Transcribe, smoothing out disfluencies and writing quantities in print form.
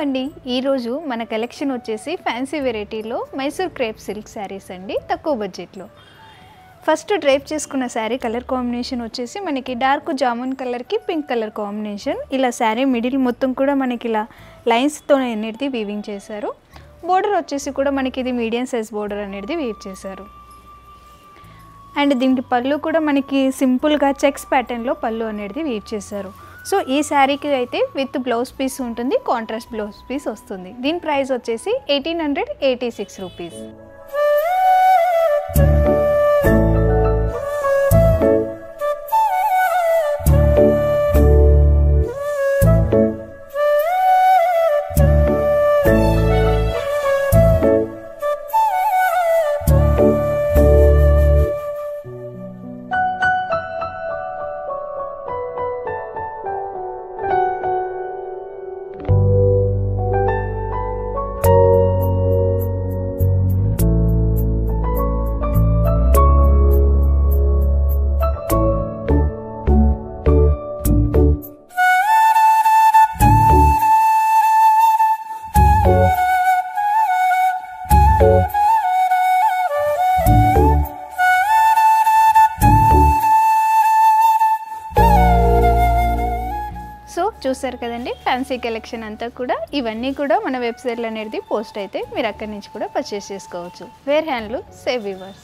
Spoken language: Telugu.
అండి ఈరోజు మన కలెక్షన్ వచ్చేసి ఫ్యాన్సీ వెరైటీలో మైసూర్ క్రేప్ సిల్క్ శారీస్ అండి తక్కువ బడ్జెట్లో. ఫస్ట్ డ్రైప్ చేసుకున్న శారీ కలర్ కాంబినేషన్ వచ్చేసి మనకి డార్క్ జామున్ కలర్కి పింక్ కలర్ కాంబినేషన్. ఇలా శారీ మిడిల్ మొత్తం కూడా మనకి ఇలా లైన్స్తో అనేది వీవింగ్ చేశారు. బోర్డర్ వచ్చేసి కూడా మనకి ఇది మీడియం సైజ్ బోర్డర్ అనేది వీవ్ చేశారు. అండ్ దీనికి పళ్ళు కూడా మనకి సింపుల్గా చెక్స్ ప్యాటర్న్లో పళ్ళు అనేది వీవ్ చేశారు. సో ఈ శారీకి అయితే విత్ బ్లౌజ్ పీస్ ఉంటుంది, కాంట్రాస్ట్ బ్లౌజ్ పీస్ వస్తుంది. దీని ప్రైస్ వచ్చేసి 1886 రూపీస్. సో చూసారు కదండి ఫ్యాన్సీ కలెక్షన్ అంతా కూడా. ఇవన్నీ కూడా మన వెబ్సైట్లో అనేది పోస్ట్ అయితే మీరు అక్కడి నుంచి కూడా పర్చేస్ చేసుకోవచ్చు. వేర్ హ్యాండ్లు సేవ్ వివర్స్.